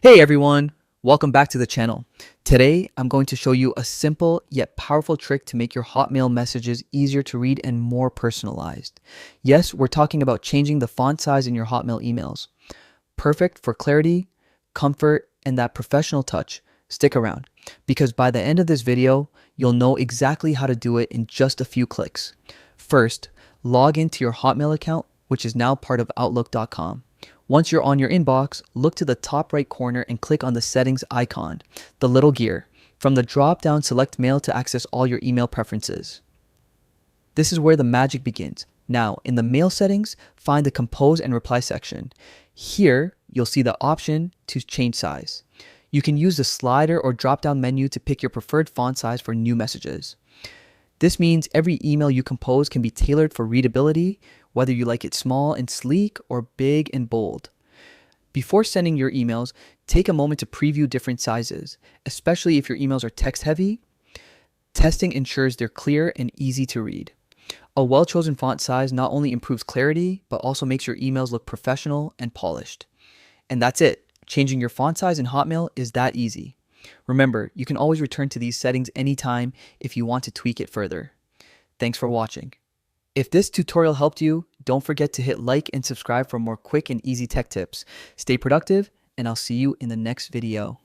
Hey everyone, welcome back to the channel. Today, I'm going to show you a simple yet powerful trick to make your Hotmail messages easier to read and more personalized. Yes, we're talking about changing the font size in your Hotmail emails. Perfect for clarity, comfort, and that professional touch. Stick around, because by the end of this video, you'll know exactly how to do it in just a few clicks. First, log into your Hotmail account, which is now part of Outlook.com. Once you're on your inbox, look to the top right corner and click on the settings icon, the little gear. From the drop-down, select Mail to access all your email preferences. This is where the magic begins. Now, in the Mail settings, find the Compose and Reply section. Here, you'll see the option to change size. You can use the slider or drop-down menu to pick your preferred font size for new messages. This means every email you compose can be tailored for readability, whether you like it small and sleek or big and bold. Before sending your emails, take a moment to preview different sizes, especially if your emails are text-heavy. Testing ensures they're clear and easy to read. A well-chosen font size not only improves clarity, but also makes your emails look professional and polished. And that's it. Changing your font size in Hotmail is that easy. Remember, you can always return to these settings anytime if you want to tweak it further. Thanks for watching. If this tutorial helped you, don't forget to hit like and subscribe for more quick and easy tech tips. Stay productive, and I'll see you in the next video.